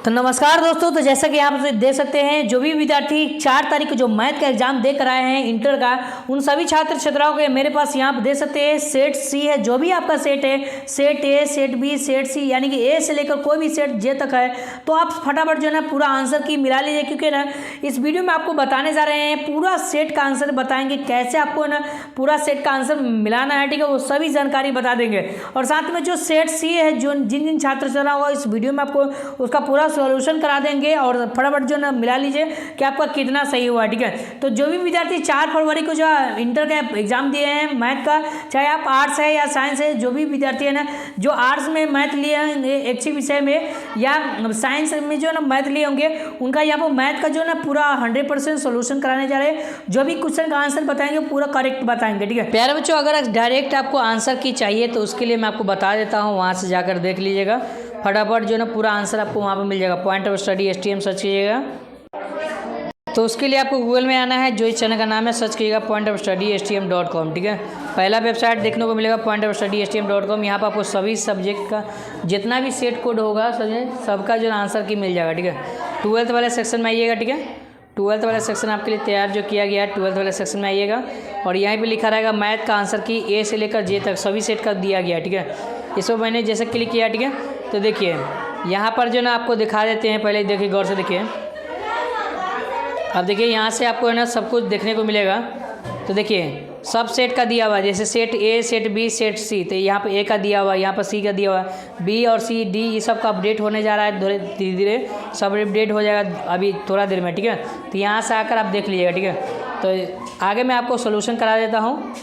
तो नमस्कार दोस्तों। तो जैसा कि आप देख सकते हैं, जो भी विद्यार्थी 4 तारीख को जो मैथ का एग्जाम दे कर आए हैं इंटर का, उन सभी छात्र छात्राओं के मेरे पास यहाँ पर देख सकते हैं सेट सी है। जो भी आपका सेट है, set A, set B, set C, यानी कि ए से लेकर कोई भी सेट जे तक है, तो आप फटाफट जो है ना पूरा आंसर की मिला लीजिए, क्योंकि ना इस वीडियो में आपको बताने जा रहे हैं पूरा सेट का आंसर बताएंगे, कैसे आपको ना पूरा सेट का आंसर मिलाना है, ठीक है, वो सभी जानकारी बता देंगे। और साथ में जो सेट सी है, जो जिन छात्र छात्रा होगा, इस वीडियो में आपको उसका पूरा सॉल्यूशन करा देंगे और फटाफट जो ना मिला लीजिए कि आपका कितना सही हुआ, ठीक है। तो जो भी विद्यार्थी 4 फरवरी को जो इंटर का एग्जाम दिए हैं मैथ का, चाहे आप आर्ट्स है या साइंस है, जो भी विद्यार्थी है ना जो आर्ट्स में मैथ लिए हैं एक ही विषय में या साइंस में जो ना मैथ लिए होंगे, उनका यहाँ पर मैथ का जो ना पूरा 100% सोल्यूशन कराने जा रहे हैं। जो भी क्वेश्चन का आंसर बताएंगे पूरा करेक्ट बताएंगे, ठीक है। प्यारे बच्चों, अगर डायरेक्ट आपको आंसर की चाहिए तो उसके लिए मैं आपको बता देता हूँ, वहाँ से जाकर देख लीजिएगा फटाफट जो ना पूरा आंसर आपको वहाँ पर मिल जाएगा। Point of study STM search कीजिएगा। तो उसके लिए आपको गूगल में आना है, जो इस चैनल का नाम है, सर्च कीजिएगा pointofstudystm.com, ठीक है। पहला वेबसाइट देखने को मिलेगा pointofstudystm.com। यहाँ पर आपको सभी सब्जेक्ट का जितना भी सेट कोड होगा सबका जो आंसर की मिल जाएगा, ठीक है। 12th वाले सेक्शन में आइएगा, ठीक है। 12th वाला सेक्शन आपके लिए तैयार जो किया गया है, 12th वाले सेक्शन में आइएगा और यहाँ पे लिखा रहेगा मैथ का आंसर की ए से लेकर जे तक सभी सेट का दिया गया, ठीक है। इसको मैंने जैसे क्लिक किया, ठीक है, तो देखिए यहाँ पर जो ना आपको दिखा देते हैं। पहले देखिए, गौर से देखिए। अब देखिए यहाँ से आपको है ना सब कुछ देखने को मिलेगा। तो देखिए सब सेट का दिया हुआ है, जैसे set A, set B, set C. तो यहाँ पर ए का दिया हुआ है, यहाँ पर सी का दिया हुआ है, बी और सी, डी, ये सब का अपडेट होने जा रहा है। धीरे धीरे सब अपडेट हो जाएगा अभी थोड़ा देर में, ठीक है। तो यहाँ से आकर आप देख लीजिएगा, ठीक है। तो आगे मैं आपको सोल्यूशन करा देता हूँ।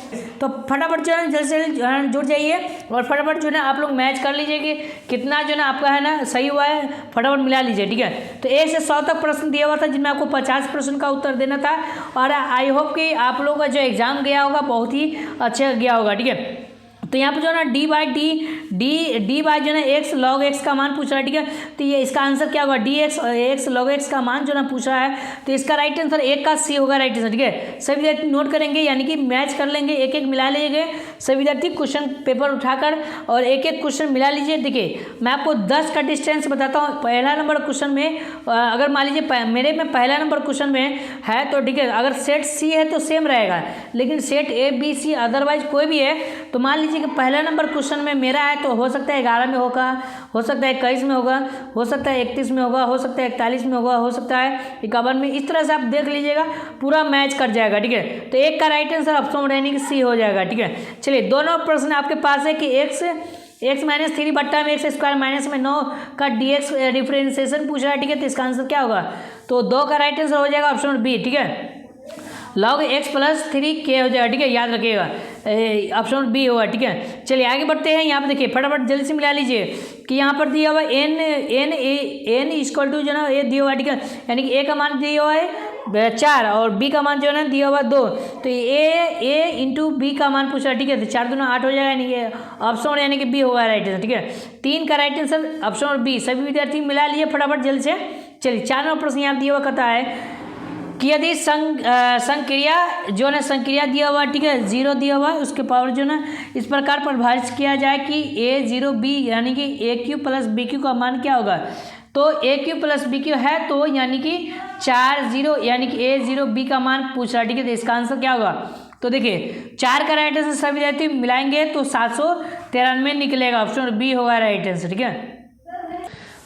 तो फटाफट जो है जल्द से जल्द जुड़ जाइए और फटाफट जो है ना आप लोग मैच कर लीजिए कि कितना जो है ना आपका है ना सही हुआ है, फटाफट मिला लीजिए, ठीक है। तो 1 से 100 तक प्रश्न दिया हुआ था, जिनमें आपको 50% का उत्तर देना था। और आई होप कि आप लोगों का जो एग्ज़ाम गया होगा बहुत ही अच्छा गया होगा, ठीक है। तो यहाँ पर जो है ना डी बाई जो है ना एक्स लॉग एक्स का मान पूछ रहा है, ठीक है। तो ये इसका आंसर क्या होगा, डी एक्स लॉग एक्स का मान जो ना पूछ रहा है, तो इसका राइट आंसर 1 का सी होगा, राइट आंसर, ठीक है। सभी विद्यार्थी नोट करेंगे, यानी कि मैच कर लेंगे, एक एक मिला लीजिए सभी विद्यार्थी क्वेश्चन पेपर उठाकर और एक एक क्वेश्चन मिला लीजिए। देखिए मैं आपको 10 का डिस्टेंस बताता हूँ। पहला नंबर क्वेश्चन में अगर मान लीजिए मेरे में पहला नंबर क्वेश्चन में है तो ठीक है, अगर सेट सी है तो सेम रहेगा, लेकिन set A B C otherwise कोई भी है तो मान लीजिए कि पहला नंबर क्वेश्चन में मेरा है तो हो सकता है 11 में होगा, हो सकता है 21 में होगा, हो सकता है 31 में होगा, हो सकता है 41 में होगा, हो सकता है 51 में। इस तरह से आप देख लीजिएगा, पूरा मैच कर जाएगा, ठीक है। तो 1 का राइट आंसर ऑप्शन रहने की सी हो जाएगा, ठीक है। चलिए दोनों प्रश्न आपके पास है कि x माइनस 3 बट्टा में एक्स स्क्वायर माइनस में 9 का dx डिफरेंशिएशन पूछ रहा है, ठीक है। तो इसका आंसर क्या होगा, तो 2 का राइट आंसर हो जाएगा ऑप्शन बी, ठीक है। log x प्लस 3k हो जाएगा, ठीक है, याद रखिएगा ऑप्शन बी होगा, ठीक है। चलिए आगे बढ़ते हैं। यहाँ पर देखिए फटाफट जल्दी से मिला लीजिए कि यहाँ पर दिया हुआ n इक्वल टू जो ना ये दिया हुआ है, ठीक है, यानी कि a का मान दिया हुआ है 4 और b का मान जो है ना दिया हुआ 2। तो a इंटू बी का मान पूछ रहा है, ठीक है। तो 4 दूना 8 हो जाएगा, यानी कि ऑप्शन यानी कि बी होगा राइट आंसर, ठीक है। 3 का राइट आंसर ऑप्शन बी। सभी विद्यार्थी मिला लिए फटाफट जल्द से। चलिए 4 नंबर प्रश्न यहाँ दिया हुआ कहता है कि यदि संक्रिया जो ना संक्रिया दिया हुआ, ठीक है, 0 दिया हुआ है, उसके पावर जो ना इस प्रकार परिभाषित किया जाए कि a0b यानी कि AQ प्लस BQ का मान क्या होगा। तो AQ प्लस BQ है तो यानी कि 40 यानी कि a0b का मान पूछ रहा है, ठीक है। तो इसका आंसर क्या होगा, तो देखिए 4 का राइट आंसर सभी विद्यार्थी मिलाएंगे तो 793 निकलेगा, ऑप्शन बी होगा राइट आंसर, ठीक है।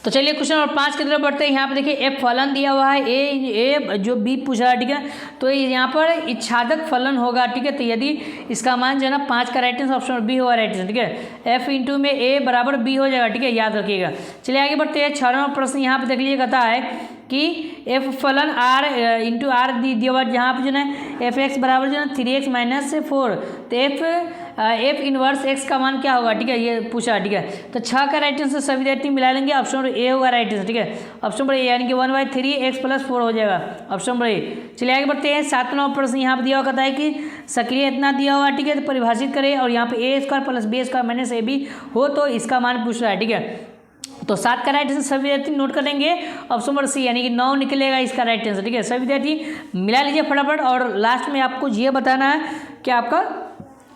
तो चलिए क्वेश्चन नंबर 5 की तरफ बढ़ते हैं। यहाँ पे देखिए एफ फलन दिया हुआ है, ए जो बी पूछा है, ठीक है। तो यहाँ पर इच्छादक फलन होगा, ठीक है। तो यदि इसका मान जो है ना 5 का राइट आंसर ऑप्शन बी होगा राइट आंसर, ठीक है। एफ इंटू में ए बराबर बी हो जाएगा, ठीक है, याद रखिएगा। चलिए आगे बढ़ते हैं। 6वां प्रश्न यहाँ पे देख लीजिए, कहता है कि एफ फलन आर इंटू आर दिया हुआ, जहाँ पे जो है एफ एक्स बराबर जो है 3x माइनस 4। तो एफ इनवर्स एक्स का मान क्या होगा, ठीक है, ये पूछा, ठीक है। तो 6 का राइट आंसर सभी विद्यार्थी मिला लेंगे, ऑप्शन नंबर ए होगा राइट आंसर, ठीक है। ऑप्शन नंबर ए यानी कि 1/3x प्लस 4 हो जाएगा, ऑप्शन नंबर ए। चलिए आगे बढ़ते हैं। 7वां प्रश्न यहाँ पर दिया हुआ कहता है कि सक्रिय इतना दिया हुआ, ठीक है, तो परिभाषित करें और यहाँ पे A square plus B square minus A B हो तो इसका मान पूछ रहा है, ठीक है। तो 7 का राइट आंसर सभी विद्यार्थी नोट कर लेंगे, ऑप्शन नंबर सी यानी कि 9 निकलेगा इसका राइट आंसर, ठीक है। सभी विद्यार्थी मिला लीजिए फटाफट और लास्ट में आपको ये बताना है कि आपका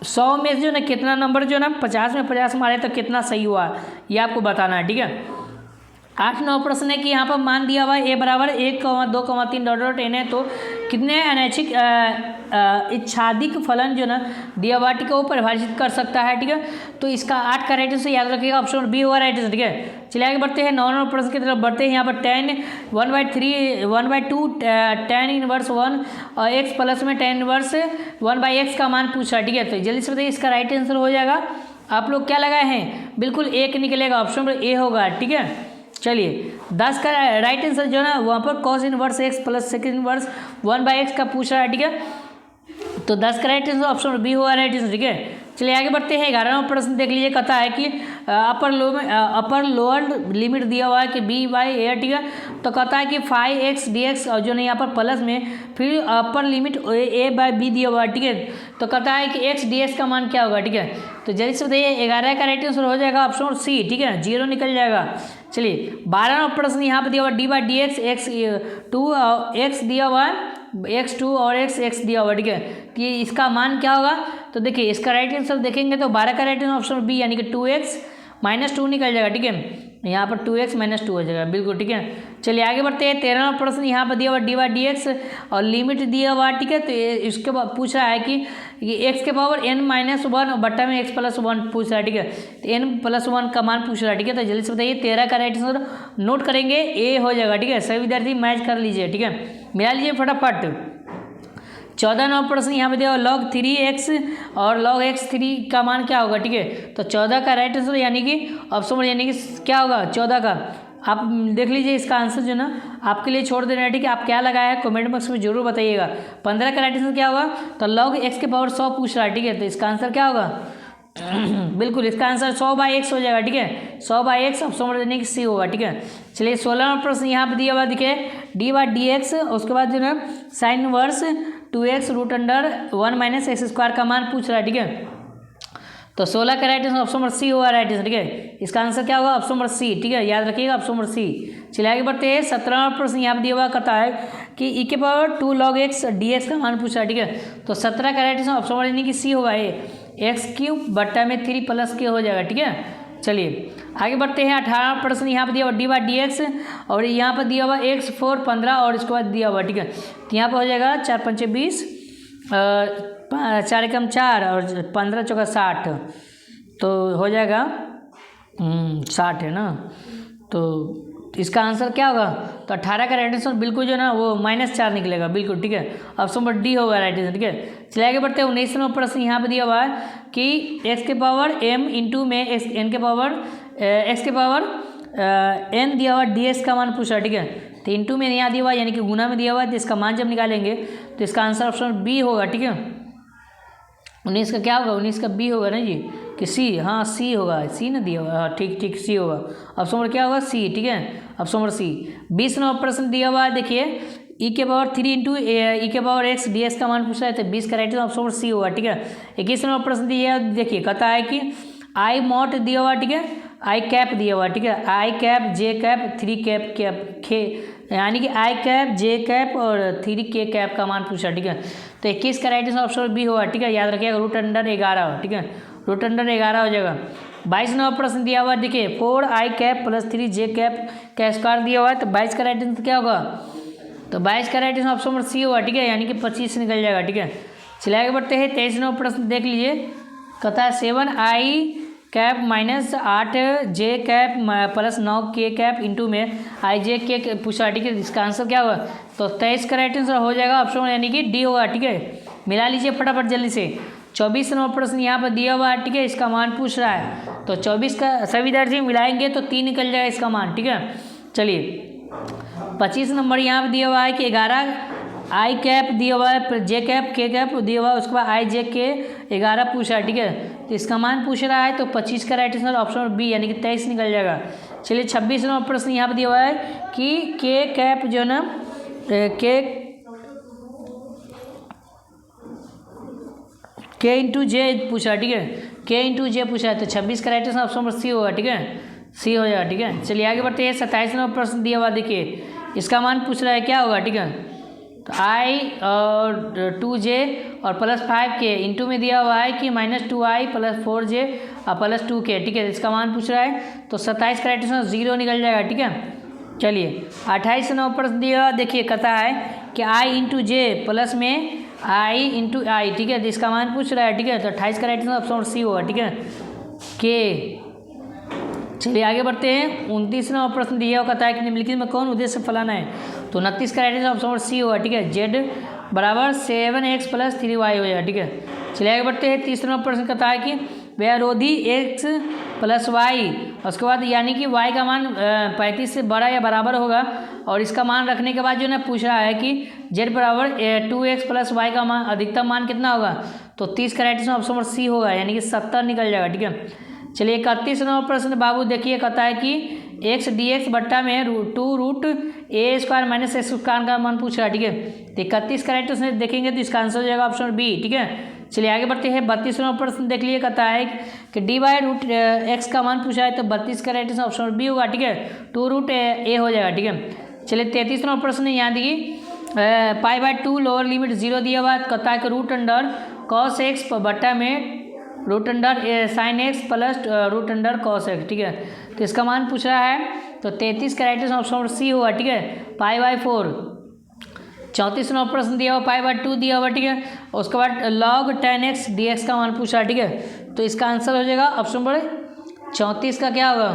100 में जो ना कितना नंबर जो ना 50 में 50 मारे तो कितना सही हुआ, ये आपको बताना है, ठीक है। 8-9 प्रश्न है कि यहाँ पर मान दिया हुआ ए बराबर 1,2,3 डॉट डॉट एन है, तो कितने अनैच्छिक इच्छादिक फलन जो ना दिया हुआ, ठीक है, वो परिभाषित कर सकता है, ठीक है। तो इसका 8 का राइट आंसर याद रखिएगा, ऑप्शन बी होगा राइट आंसर, ठीक है। चलिए आगे बढ़ते हैं 9 प्रश्न की तरफ बढ़ते हैं। यहाँ पर 1/2 tan इनवर्स 1 और x प्लस में tan इनवर्स 1/x का मान पूछा, ठीक है। तो जल्दी से बताइए इसका राइट आंसर हो जाएगा। आप लोग क्या लगाए हैं, बिल्कुल एक निकलेगा, ऑप्शन नंबर ए होगा, ठीक है। चलिए 10 का राइट आंसर जो है ना वहाँ पर cos inverse x plus second inverse 1/x का पूछ रहा है, ठीक है। तो 10 का राइट आंसर ऑप्शन बी हुआ राइट आंसर, ठीक है। चलिए आगे बढ़ते हैं। 11वां प्रश्न देख लीजिए, कहता है कि अपर लोअर लिमिट दिया हुआ है कि b/a, ठीक है। तो कहता है कि 5x dx और जो नहीं यहाँ पर प्लस में फिर अपर लिमिट a/b दिया हुआ है, ठीक है। तो कहता है कि x dx का मान क्या होगा, ठीक है। तो जल्दी से बताइए 11 का राइट आंसर हो जाएगा ऑप्शन सी, ठीक है, 0 निकल जाएगा। चलिए 12वां प्रश्न यहाँ पर दिया हुआ d/dx x दिया हुआ है, x2 और x दिया हुआ, ठीक है। कि इसका मान क्या होगा, तो देखिए इसका राइट आंसर देखेंगे तो 12 का राइट आंसर ऑप्शन बी यानी कि 2x - 2 निकल जाएगा, ठीक है। यहाँ पर 2x - 2 हो जाएगा, बिल्कुल, ठीक है। चलिए आगे बढ़ते हैं। 13वां प्रश्न यहाँ पर दिया हुआ d/dx और लिमिट दिया हुआ, ठीक है। तो इसके बाद पूछ रहा है कि x के पावर n-1 बट्टा में x + 1 पूछ रहा है, ठीक है। तो n+1 का मान पूछ रहा है, ठीक है। तो जल्दी से बताइए 13 का राइट आंसर नोट करेंगे, ए हो जाएगा, ठीक है। सभी विद्यार्थी मैच कर लीजिए, ठीक है, मिला लीजिए फटाफट। 14वां प्रश्न यहाँ पे दिया log 3x और log x3 का मान क्या होगा, ठीक है। तो 14 का राइट आंसर यानी कि ऑप्शन यानी कि क्या होगा 14 का, आप देख लीजिए इसका आंसर जो ना आपके लिए छोड़ दे रहे हैं, ठीक है। आप क्या लगाया है कमेंट बॉक्स में जरूर बताइएगा। 15 का राइट आंसर क्या होगा, तो log x के पावर 100 पूछ रहा है, ठीक है। तो इसका आंसर क्या होगा बिल्कुल इसका आंसर 100/x हो जाएगा, ठीक है। 100/x ऑप्शन देने की सी होगा, ठीक है। चलिए 16वां प्रश्न यहाँ पे दिया हुआ देखिए d/dx, उसके बाद जो है साइन इनवर्स 2x √(1 - x² का मान पूछ रहा है, ठीक है। तो 16 का right answer option number C होगा राइट आंसर, ठीक है। इसका आंसर क्या होगा ऑप्शन नंबर सी, ठीक है, याद रखिएगा ऑप्शन नंबर सी। चलिए आगे बढ़ते हैं। 17वां प्रश्न यहाँ पे दिया हुआ कहता है कि e के पावर 2 log x dx का मान पूछा है, ठीक है। तो 17 का राइट आंसर ऑप्शन नंबर यानी कि सी होगा, x³ बट्टा में 3 + k हो जाएगा, ठीक है। चलिए आगे बढ़ते हैं। 18वां प्रश्न यहाँ पे दिया हुआ d/dx और यहाँ पर दिया हुआ x4 15 और इसके बाद दिया हुआ, ठीक है। तो यहाँ पर हो जाएगा 4×5 = 20, 4 × 4 और 15 × 4 = 60, तो हो जाएगा 60 है ना। तो इसका आंसर क्या होगा, तो 18 का राइट आंसर बिल्कुल जो ना वो -4 निकलेगा, बिल्कुल, ठीक है। ऑप्शन नंबर डी होगा राइट आंसर, ठीक है। चलिए आगे बढ़ते हैं। 19वां प्रश्न यहाँ पे दिया हुआ है कि x के पावर m इंटू में n के पावर x के पावर n दिया हुआ dx का मान पूछा, ठीक है। तो इंटू में यहाँ दिया हुआ यानी कि गुना में दिया हुआ है, तो इसका मान जब निकालेंगे तो इसका आंसर ऑप्शन बी होगा, ठीक है। 19 का क्या होगा, 19 का बी होगा ना जी कि सी, हाँ सी होगा, सी ना दिया हुआ, हाँ ठीक ठीक सी होगा। ऑप्शन नंबर क्या होगा सी, ठीक है, ऑप्शन नंबर सी। 20वां प्रश्न दिया हुआ है देखिए e के पावर 3 इंटू e के पावर x dx का मान पूछा है, तो 20 का right answer option number C होगा, ठीक है। 21वां प्रश्न दिया देखिए कहता है कि आई मॉट दिया हुआ, ठीक है, आई कैप दिया हुआ, ठीक है, आई कैप जे कैप 3 कैप कैप खे यानी कि आई कैप जे कैप और 3 k कैप का मान पूछा, ठीक है। तो 21 का राइट आंसर ऑप्शन बी होगा, ठीक है, याद रखिएगा √11, ठीक है, √11 हो जाएगा। 22वां प्रश्न दिया हुआ देखिए 4 आई कैप + 3 जे कैप का स्क्वायर दिया हुआ है, तो 22 का राइट आंसर क्या होगा, तो 22 का right answer option number C होगा, ठीक है, यानी कि 25 निकल जाएगा, ठीक है। चलिए आगे बढ़ते हैं। 23वां प्रश्न देख लीजिए कहता है 7 आई कैप -8 जे कैप + 9 k कैप इंटू में आई जे के पूछा, ठीक है। इसका आंसर क्या होगा, तो 23 का राइट आंसर हो जाएगा ऑप्शन यानी कि डी होगा, ठीक है। मिला लीजिए फटाफट जल्दी से। 24वां प्रश्न यहाँ पर दिया हुआ है, ठीक है, इसका मान पूछ रहा है, तो 24 का सभी विद्यार्थी मिलाएंगे तो 3 निकल जाएगा इसका मान, ठीक है। चलिए 25 नंबर यहाँ पर दिया हुआ है कि 11 आई कैप दिया हुआ है, जे कैप के कैप दिया हुआ है, उसके बाद आई जे के 11 पूछा है, ठीक है। तो इसका मान पूछ रहा है, तो 25 का राइट आंसर ऑप्शन बी यानी कि 23 निकल जाएगा। चलिए 26वां प्रश्न यहाँ पर दिया हुआ है कि के कैप जो ना के इंटू जे पूछा, ठीक है, के इंटू जे पूछा है, तो 26 का right answer option number C होगा, ठीक है, सी हो जाएगा, ठीक है। चलिए आगे बढ़ते हैं। 27वां प्रश्न दिया हुआ देखिए इसका मान पूछ रहा है क्या होगा, ठीक है, तो आई और 2j और प्लस 5k इंटू में दिया हुआ है कि -2i प्लस 4j और प्लस 2k, ठीक है। इसका मान पूछ रहा है तो 27 का राइट आंसर 0 निकल जाएगा, ठीक है। चलिए 28 से 9 प्रश्न दिया, देखिए कहता है कि i इंटू जे प्लस में i इंटू आई, ठीक है। तो इसका मान पूछ रहा है, ठीक है। तो 28 का राइट आंसर ऑप्शन सी होगा, ठीक है, के। चलिए आगे बढ़ते हैं। 29वां प्रश्न दिया हुआ कहता है कि निम्नलिखित में कौन उद्देश्य फलाना है, तो 29 का राइट आंसर ऑप्शन सी होगा, ठीक है। z बराबर 7x प्लस 3y हो जाएगा, ठीक है। चलिए आगे बढ़ते हैं। 30वां प्रश्न कहता है कि व्यवरोधी x प्लस वाई, उसके बाद यानी कि y का मान 35 से बड़ा या बराबर होगा, और इसका मान रखने के बाद जो ना पूछ रहा है कि z बराबर 2x प्लस वाई का मान अधिकतम मान कितना होगा, तो 30 का right answer option number C होगा, यानी कि 70 निकल जाएगा, ठीक है। चलिए 31वां प्रश्न बाबू देखिए कहता है कि x dx बट्टा में 2√a² माइनस x स्क्वायर का मान पूछ रहा है, ठीक है। तो 31 का राइट आंसर देखेंगे तो इसका आंसर हो जाएगा ऑप्शन बी, ठीक है। चलिए आगे बढ़ते हैं। 32वां प्रश्न देख लिए कहता है कि d/√x का मान पूछा है, तो 32 का राइट आंसर ऑप्शन बी होगा, ठीक है। 2√a हो जाएगा, ठीक है। चलिए 33वां प्रश्न यहाँ देखिए π/2 लोअर लिमिट 0 दिया हुआ कहता है कि √cos x बट्टा में √sin x plus √cos x, ठीक है। तो इसका मान पूछ रहा है, तो 33 का राइट आंसर ऑप्शन सी होगा, ठीक है, π/4। 34वां प्रश्न दिया हुआ π/2 दिया हुआ, ठीक है। उसके बाद log tan x dx का मान पूछ रहा है, ठीक है। तो इसका आंसर हो जाएगा ऑप्शन नंबर 34 का क्या होगा,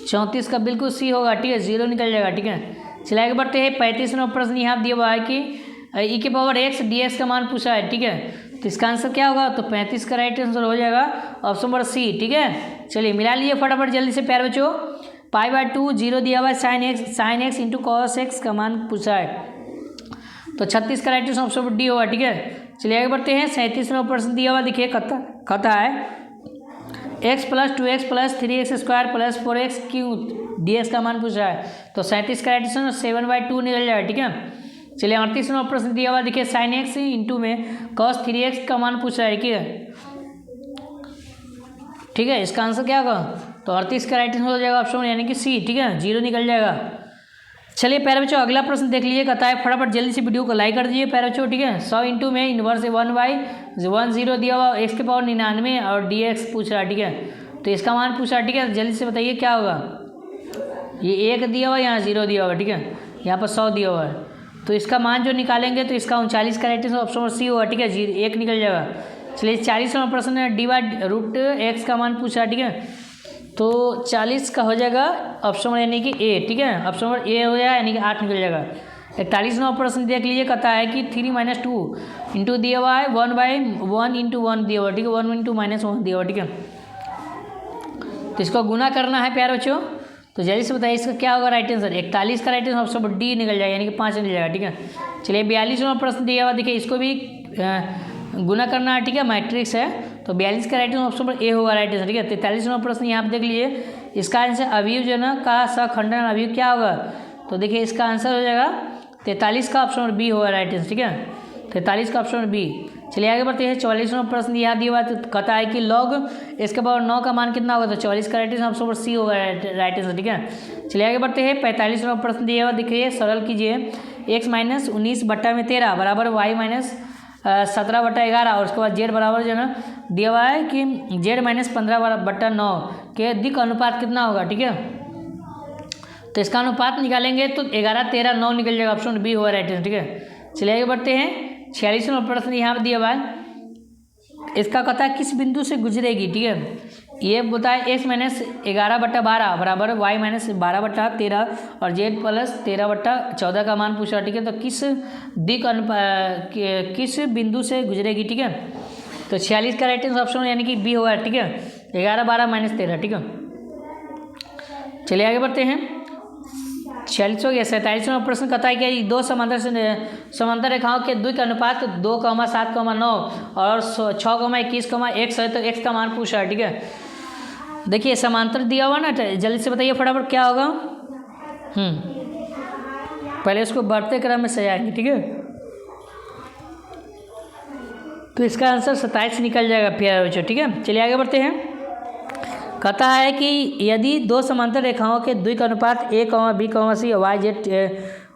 34 का बिल्कुल सी होगा, ठीक है, 0 निकल जाएगा, ठीक है। चलिए आगे बढ़ते हैं। 35वां प्रश्न यहाँ दिया हुआ है कि e⁻x dx का मान पूछा है, ठीक है। तो इसका आंसर क्या होगा, तो 35 का राइट आंसर हो जाएगा ऑप्शन नंबर सी, ठीक है। चलिए मिला लीजिए फटाफट जल्दी से प्यारे बच्चों। π/2 0 दिया हुआ है, sin x into cos x का मान पूछा है, तो 36 का right answer option number D होगा, ठीक है। चलिए आगे बढ़ते हैं। 37वां प्रश्न दिया हुआ देखिए कहता है x plus 2x plus 3x² plus 4x क्यों dx का मान पूछा है, तो 37 का राइट आंसर 7/2 निकल जाएगा, ठीक है। चलिए 38वां प्रश्न दिया हुआ देखिए sin x इंटू में cos 3x का मान पूछ रहा है, ठीक है। इसका आंसर क्या होगा, तो 38 का राइट आंसर हो जाएगा ऑप्शन यानी कि सी, ठीक है, 0 निकल जाएगा। चलिए प्यारे बच्चों अगला प्रश्न देख लीजिए कहता है फटाफट जल्दी से वीडियो को लाइक कर दीजिए प्यारे बच्चों, ठीक है। 100 इंटू में इनवर्स 1/10 दिया हुआ x⁻99 और dx पूछ रहा है, ठीक है। तो इसका मान पूछ रहा है, ठीक है, जल्दी से बताइए क्या होगा। ये 1 दिया हुआ है, यहाँ 0 दिया हुआ है, ठीक है, यहाँ पर 100 दिया हुआ है, तो इसका मान जो निकालेंगे तो इसका 39 का राइट आंसर ऑप्शन सी होगा, ठीक है, 1 निकल जाएगा। चलिए 40वां प्रश्न है d/√x का मान पूछा, ठीक है। तो 40 का हो जाएगा ऑप्शन यानी कि ए, ठीक है, ऑप्शन नंबर ए हो जाएगा यानी कि 8 निकल जाएगा। 41वां प्रश्न देख लीजिए कहता है कि 3 - 2 इंटू दिया हुआ है 1/1 इंटू 1 दिया हुआ, ठीक है, 1 इंटू -1 दिया हुआ, ठीक है। तो इसको गुना करना है प्यारे बच्चों, तो जल्दी से बताइए इसका क्या होगा राइट आंसर। 41 का right answer option number D निकल जाएगा, यानी कि 5 निकल जाएगा, ठीक है। चलिए 42वां प्रश्न दिया हुआ देखिए इसको भी गुना करना है, ठीक है, मैट्रिक्स है, तो 42 का right answer option number A होगा राइट आंसर, ठीक है। 43वां प्रश्न यहाँ पे देख लीजिए इसका आंसर अवयव जो ना का सखंडन अवयव क्या होगा, तो देखिए इसका आंसर हो जाएगा 43 का ऑप्शन नंबर बी होगा राइट आंसर, ठीक है, 43 का ऑप्शन नंबर बी। चलिए आगे बढ़ते हैं। 44वां प्रश्न यहाँ दिया हुआ तो कहता है कि log इसके बाद 9 का मान कितना होगा, तो 44 का right answer option number C होगा राइट आंसर, ठीक है। चलिए आगे बढ़ते हैं। 45वां प्रश्न दिया हुआ देखिए सरल कीजिए x - 19 बट्टा में 13 बराबर y - 17 बट्टा 11 और उसके बाद z बराबर जो है ना दिया हुआ है कि z - 15 बट्टा 9 के दिक अनुपात कितना होगा, ठीक है। तो इसका अनुपात निकालेंगे तो 11, 13, 9 निकल जाएगा, ऑप्शन बी होगा राइट आंसर, ठीक है। चलिए आगे बढ़ते हैं। 46वां प्रश्न यहाँ पर दिया हुआ है, इसका कहता है किस बिंदु से गुजरेगी, ठीक है। ये बताए x - 11 बट्टा 12 बराबर y - 12 बट्टा 13 और z प्लस 13 बट्टा 14 का मान पूछा, ठीक है। तो किस दिक किस बिंदु से गुजरेगी, ठीक है। तो 46 का राइट आंसर ऑप्शन यानी कि बी होगा, ठीक है, 11, 12 - 13, ठीक है। चलिए आगे बढ़ते हैं। 46 हो गया। 47वां प्रश्न कहता है कि दो समांतर रेखाओं के द्विक अनुपात 2, 7, 9 और 6, 21, 1 है, तो x का मान पूछा है, ठीक है। देखिए समांतर दिया हुआ ना, जल्दी से बताइए फटाफट क्या होगा। पहले इसको बढ़ते क्रम में सजाएंगे, ठीक है। तो इसका आंसर 27 निकल जाएगा प्यारे बच्चों, ठीक है। चलिए आगे बढ़ते हैं। कहता है कि यदि दो समांतर रेखाओं के द्विक अनुपात a, b, c y, z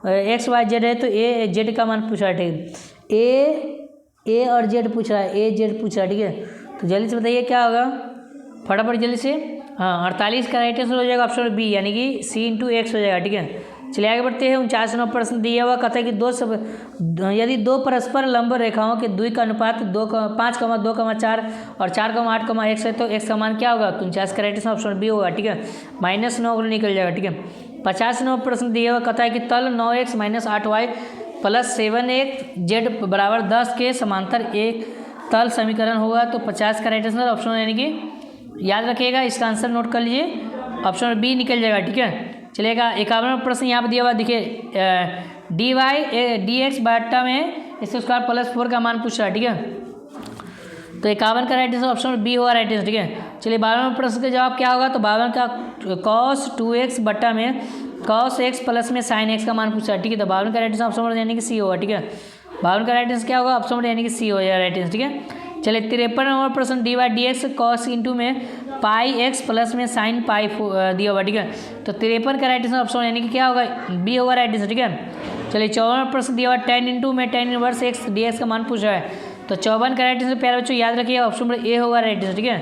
X Y Z है तो ए जेड का मान पूछ रहा है, ठीक है। ए और जेड पूछ रहा है, ए जेड पूछ रहा है, ठीक है। तो जल्दी से बताइए क्या होगा, फटाफट जल्दी से। हाँ, 48 का राइट आंसर हो जाएगा ऑप्शन बी, यानी कि सी इंटू एक्स हो जाएगा, ठीक है। चलिए आगे बढ़ते हैं। 49 दिया हुआ कहता है कि यदि दो परस्पर लंब रेखाओं के द्वि का अनुपात 5,2,4 और 4,8,1 है तो एक्स का मान क्या होगा। तो 49 का राइट आंसर ऑप्शन बी होगा, ठीक है। -9 निकल जाएगा, ठीक है। 50 दिया हुआ कहता है कि तल 9x - 8y + 7x z बराबर 10 के समांतर एक तल समीकरण होगा। तो 50 का राइट आंसर ऑप्शन, यानी कि याद रखिएगा, इसका आंसर नोट कर लीजिए, ऑप्शन बी निकल जाएगा, ठीक है। चलेगा 51 प्रश्न यहाँ पर दिया हुआ, देखिए dx बटा में x² + 4 का मान पूछ रहा है, ठीक है। तो 51 का राइट आंसर ऑप्शन बी होगा राइट आंसर, ठीक है। चलिए 52 प्रश्न का जवाब क्या होगा। तो 52 का cos 2x बटा में cos x प्लस में sin x का मान पूछा है, ठीक है। तो 52 का राइट आंसर ऑप्शन यानी कि सी होगा, ठीक है। 52 का राइट आंसर क्या होगा, ऑप्शन यानी कि सी हो जाएगा राइट आंसर, ठीक है। चलिए 53 प्रश्न dx cos इंटू में पाई एक्स प्लस में साइन पाई दिया हुआ, ठीक है। तो 53 का राइट आंसर ऑप्शन यानी कि क्या होगा, बी होगा राइट आंसर, ठीक है। चलिए 54 प्रश्न दिया हुआ tan इंटू में tan इनवर्स x dx का मान पूछा है। तो 54 का राइट आंसर प्यारे बच्चों याद रखिए, ऑप्शन नंबर ए होगा राइट आंसर, ठीक है।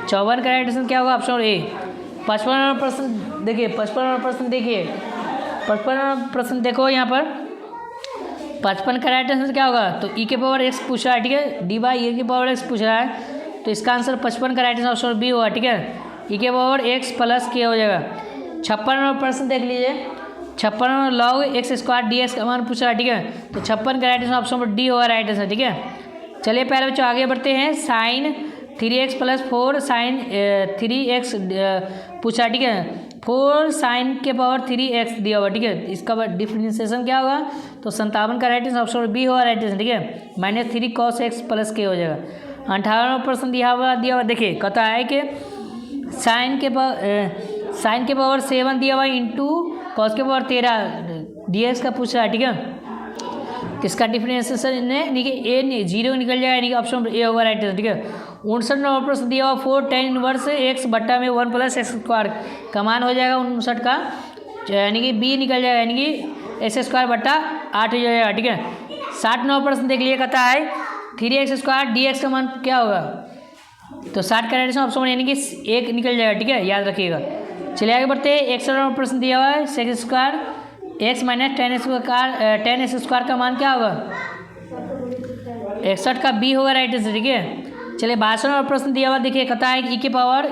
54 का राइट आंसर क्या होगा, ऑप्शन ए। 55 प्रश्न देखिए, 55 प्रश्न देखिए, 55 प्रश्न देखो यहाँ पर 55 का राइट आंसर क्या होगा। तो e के पावर x पूछ रहा है, ठीक है। डी बाई ए के पावर x पूछ रहा है, तो इसका आंसर 55 का राइट आंसर ऑप्शन बी होगा, ठीक है। e के पावर x प्लस के हो जाएगा। 56 प्रश्न देख लीजिए, 56 log x² dx का मान पूछ रहा है, ठीक है। तो 56 का राइट आंसर ऑप्शन पर डी होगा राइट आंसर, ठीक है। चलिए पहले बच्चों आगे बढ़ते हैं। साइन 3x + 4 साइन 3x पूछा, ठीक है। 4 साइन के पावर 3x दिया हुआ, ठीक है। इसका डिफरेंशिएशन क्या होगा। तो 57 का राइट आंसर ऑप्शन बी होगा राइट आंसर, ठीक है। -3 cos x प्लस के हो जाएगा। 58 प्रश्न दिया हुआ देखिए, कहता है कि साइन के पावर 7 दिया हुआ इंटू कॉस के पावर 13 dx का पूछ रहा है, ठीक है। इसका डिफरेंशिएशन यानी कि ए 0 निकल जाएगा, यानी कि ऑप्शन ए होगा राइट आंसर, ठीक है। 59 प्रश्न दिया हुआ 4 tan इनवर्स x बट्टा में 1 + x² का मान हो जाएगा 59 का, यानी कि बी निकल जाएगा, यानी कि x² बट्टा 8 हो जाएगा, ठीक है। 60 प्रश्न देख लिए, कहता है 3x² dx का मान क्या होगा। तो 60 का राइट ऑप्शन यानी कि एक निकल जाएगा, ठीक है, याद रखिएगा। चलिए आगे बढ़ते हैं। 61 प्रश्न दिया हुआ है sec² x - tan x² का मान क्या होगा। 61 का बी होगा राइट आंसर, ठीक है। चलिए 62 प्रश्न दिया हुआ देखिए, कहता है e के पावर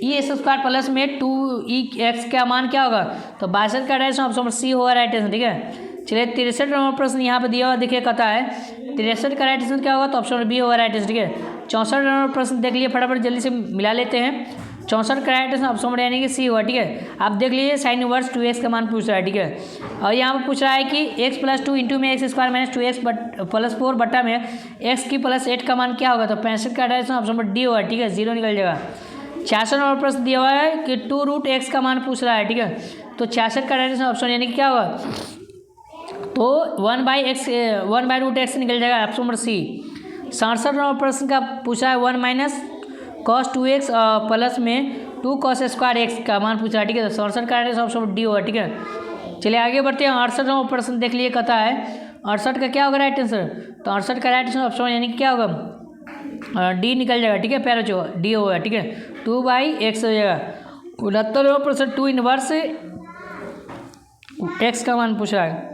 x² प्लस में 2x का मान क्या होगा। तो 62 का राइट ऑप्शन सी होगा राइट आंसर, ठीक है। चलिए 63 प्रश्न यहाँ पे दिया हुआ देखिए, कहता है 63 का राइट आंसर क्या होगा। तो ऑप्शन बी होगा राइट आंसर, ठीक है। 64 प्रश्न देख लिए, फटाफट जल्दी से मिला लेते हैं। 64 का राइट आंसर ऑप्शन यानी कि सी होगा, ठीक है। आप देख लीजिए, साइन इनवर्स 2x का मान पूछ रहा है, ठीक है। और यहाँ पर पूछ रहा है कि x + 2 इंटू में x² - 2x + 4 बट्टा में x की + 8 का मान क्या होगा। तो 65 का राइट आंसर ऑप्शन पर डी होगा, ठीक है, 0 निकल जाएगा। 66 नंबर प्रश्न दिया हुआ है कि 2√x का मान पूछ रहा है, ठीक है। तो 66 का राइट आंसर ऑप्शन यानी कि क्या होगा। तो 1/√x निकल जाएगा, ऑप्शन नंबर सी। 67 नंबर प्रश्न का पूछा है 1 - cos 2x प्लस में 2 cos² x का मान पूछा है, ठीक है। तो 67 का राइट आंसर ऑप्शन डी होगा, ठीक है। चलिए आगे बढ़ते हैं। 68 नंबर प्रश्न देख लिए, कहता है 68 का क्या होगा राइट आंसर। तो 68 का राइट आंसर ऑप्शन यानी कि क्या होगा, डी निकल जाएगा, ठीक है, प्यारा जो डी होगा, ठीक है। 2/x हो जाएगा। 69 प्रश्न 2 इनवर्स x का मान पूछ रहा है।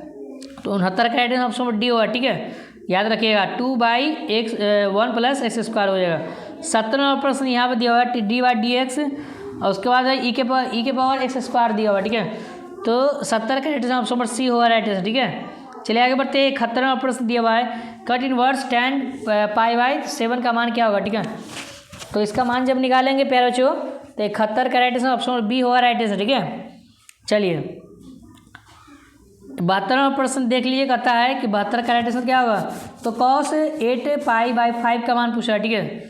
तो 69 का राइट आंसर ऑप्शन डी होगा, ठीक है, याद रखिएगा। 2/x 1 + x² हो जाएगा। 70 प्रश्न यहाँ पर दिया हुआ है d/dx और उसके बाद e के पावर x² दिया हुआ, ठीक है। तो 70 का राइट आंसर ऑप्शन पर सी होगा राइट आंसर, ठीक है। चलिए आगे बढ़ते हैं। 71 प्रश्न दिया हुआ है कट इनवर्स tan π/7 का मान क्या होगा, ठीक है। तो इसका मान जब निकालेंगे प्यारे बच्चों, तो 71 का राइट आंसर ऑप्शन बी होगा राइट आंसर, ठीक है। चलिए 72 प्रश्न देख लीजिए, कहता है कि 72 का राइट आंसर क्या होगा। तो cos 8π/5 का मान पूछा है, ठीक है।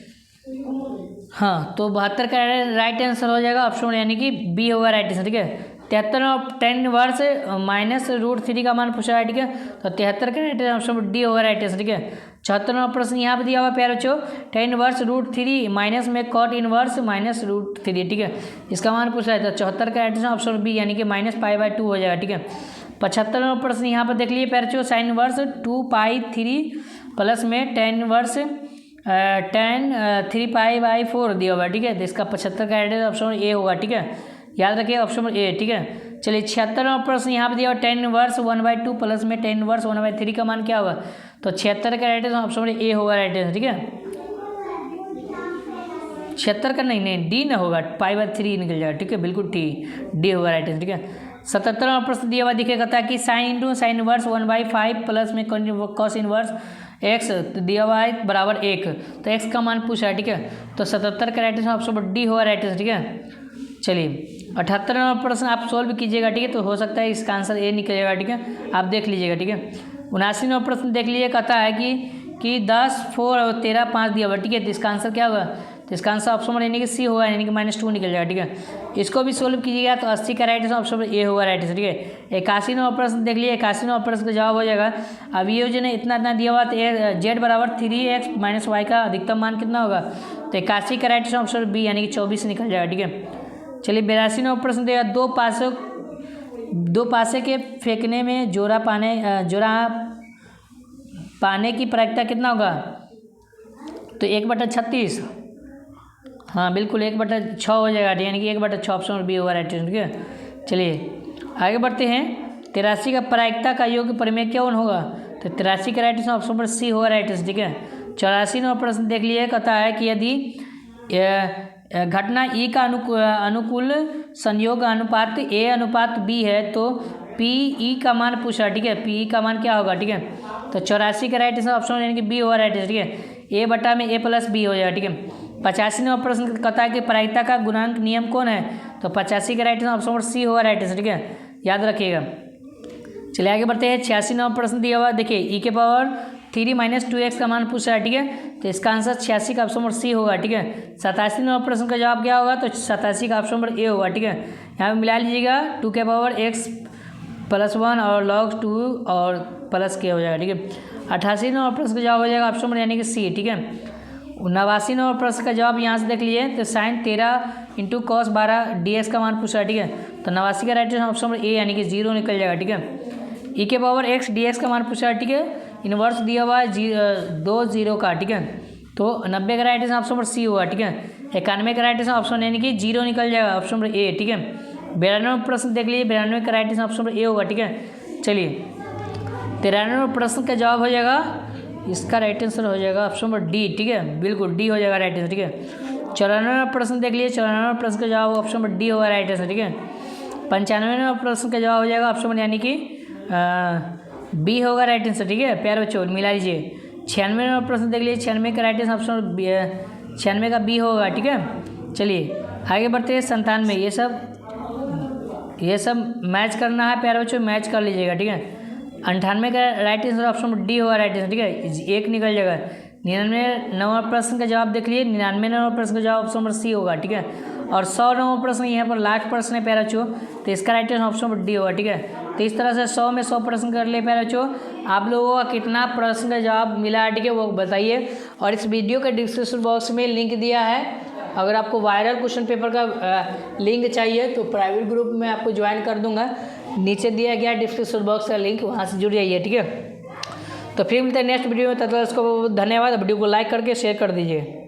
हाँ, तो 72 का राइट आंसर हो जाएगा ऑप्शन यानी कि बी होगा राइट आंसर, ठीक है। 73 tan इनवर्स -√3 का मान पूछा है, ठीक है। तो 73 का राइट आंसर ऑप्शन डी होगा राइट आंसर, ठीक है। 74 प्रश्न यहाँ पे दिया हुआ प्यारे बच्चों tan इनवर्स √3 माइनस में cot इनवर्स -√3, ठीक है, इसका मान पूछा है। तो 74 का राइट आंसर ऑप्शन बी यानी कि -π/2 हो जाएगा, ठीक है। 75वां प्रश्न यहाँ पर देख लीजिए पैरचो, साइन इनवर्स 2π3 प्लस में tan इनवर्स tan 3π/4 दिया हुआ है, ठीक है। तो इसका 75 का राइट ऑप्शन ए होगा, ठीक है, याद रखिए ऑप्शन नंबर ए, ठीक है। चलिए 76वां प्रश्न यहाँ पर दिया हुआ tan इनवर्स 1/2 प्लस में tan इनवर्स 1/3 का मान क्या होगा, तो 76 का राइट ऑप्शन नंबर ए होगा राइट आंसर, ठीक है। 76 का नहीं डी ना होगा, π/3 निकल जाएगा, ठीक है, बिल्कुल डी होगा राइट आंसर, ठीक है। 77वां प्रश्न दिया हुआ देखिए, कहता है कि sine into sine inverse 1/5 plus में कॉस इनवर्स एक्स दिया हुआ है बराबर 1, तो एक्स का मान पूछा है, ठीक है। तो 77 का right answer option number D होगा राइट आंसर, ठीक है। चलिए 78वां प्रश्न आप सोल्व कीजिएगा, ठीक है, तो हो सकता है इसका आंसर ए निकलेगा, ठीक है, आप देख लीजिएगा, ठीक है। 79वां प्रश्न देख लीजिए, कहता है कि 10 4 और 13 5 दिया हुआ, ठीक है, तो इसका आंसर क्या होगा, तो इसका आंसर ऑप्शन नंबर यानी कि सी होगा, यानी कि -2 निकल जाएगा, ठीक है। इसको भी सोल्व कीजिएगा तो 80 का right answer option number A होगा राइट आंसर, ठीक है। 81वां प्रश्न देख लिए, 81वां प्रश्न का जवाब हो जाएगा, अब ये जो है इतना दिया हुआ, तो जेड बराबर 3x - y का अधिकतम मान कितना होगा, तो 81 का राइट आंसर ऑप्शन बी यानी कि 24 निकल जाएगा, ठीक है। चलिए 82वां प्रश्न देगा, दो पासे के फेंकने में जोड़ा पाने की प्रायिकता कितना होगा, तो 1/36, हाँ बिल्कुल 1/6 हो जाएगा, यानी कि 1/6 ऑप्शन नंबर बी होगा राइट आंसर, ठीक है। चलिए आगे बढ़ते हैं। 83 का प्रायिकता का योग परिमेय कौन होगा, तो 83 का right answer option number C होगा राइट आंसर, ठीक है। 84वां प्रश्न देख लिए, कहता है कि यदि घटना ई का अनुकूल संयोग अनुपात ए अनुपात बी है तो पी ई का मान पूछा, ठीक है, पी ई का मान क्या होगा, ठीक है। तो 84 का राइट आंसर ऑप्शन यानी कि बी होगा राइट आंसर, ठीक है, a/a + b हो जाएगा, ठीक है। 85वां प्रश्न कहता है कि प्रायिकता का गुणांक नियम कौन है, तो 85 का right answer option number C होगा राइट आंसर, ठीक है, याद रखिएगा। चलिए आगे बढ़ते हैं। 86वां प्रश्न दिया हुआ देखिए, e के पावर 3 - 2x का मान पूछा है, ठीक है, तो इसका आंसर 86 का ऑप्शन नंबर सी होगा, ठीक है। 87वां प्रश्न का जवाब क्या होगा, तो 87 का ऑप्शन नंबर ए होगा, ठीक है। यहाँ पे मिला लीजिएगा 2 के पावर x + 1 और log 2 और प्लस के हो जाएगा, ठीक है। 88वां प्रश्न का जवाब हो जाएगा ऑप्शन नंबर यानी कि सी, ठीक है। 89वां प्रश्न का जवाब यहाँ से देख लिए, तो sin 13 × cos 12 dx का मान पूछा है, ठीक है, तो 89 का राइट ऑप्शन नंबर ए यानी कि 0 निकल जाएगा, ठीक है। e के पावर x dx का मान पूछा है, ठीक है, इनवर्स दिया हुआ है 2 0 का, ठीक है, तो 90 का राइट ऑप्शन नंबर सी हुआ, ठीक है। 91 का राइट ऑप्शन यानी कि 0 निकल जाएगा ऑप्शन नंबर ए, ठीक है। 92वां प्रश्न देख लीजिए, 92 का राइट ऑप्शन नंबर ए होगा, ठीक है। चलिए 93वां प्रश्न का जवाब हो जाएगा, इसका राइट आंसर हो जाएगा ऑप्शन नंबर डी, ठीक है, बिल्कुल डी हो जाएगा राइट आंसर, ठीक है। 94वां प्रश्न देख लीजिए, 94वां प्रश्न का जवाब ऑप्शन नंबर डी होगा राइट आंसर, ठीक है। 95वां प्रश्न का जवाब हो जाएगा ऑप्शन नंबर यानी कि बी होगा राइट आंसर, ठीक है, प्यारे बच्चों मिला लीजिए। 96वां प्रश्न देख लीजिए, 96 का राइट आंसर ऑप्शन 96 का बी होगा, ठीक है। चलिए आगे बढ़ते हैं। 97 ये सब मैच करना है प्यारे बच्चों, मैच कर लीजिएगा, ठीक है। 98 का राइट आंसर ऑप्शन डी होगा राइट आंसर, ठीक है, एक निकल जाएगा। 99वां प्रश्न का जवाब देख लिए, 99वां प्रश्न का जवाब ऑप्शन नंबर सी होगा, ठीक है। और 100वां प्रश्न यहाँ पर लास्ट प्रश्न है प्यारे बच्चों, तो इसका right answer option number D होगा, ठीक है। तो इस तरह से 100 में 100 प्रश्न कर ले प्यारे बच्चों। आप लोगों का कितना प्रश्न का जवाब मिला है, ठीक है, वो बताइए। और इस वीडियो के डिस्क्रिप्शन बॉक्स में लिंक दिया है, अगर आपको वायरल क्वेश्चन पेपर का लिंक चाहिए तो प्राइवेट ग्रुप में आपको ज्वाइन कर दूंगा, नीचे दिया गया डिस्क्रिप्शन बॉक्स का लिंक, वहाँ से जुड़ जाइए, ठीक है। तो फिर मिलते हैं नेक्स्ट वीडियो में, तब तक उसको धन्यवाद। वीडियो को लाइक करके शेयर कर दीजिए।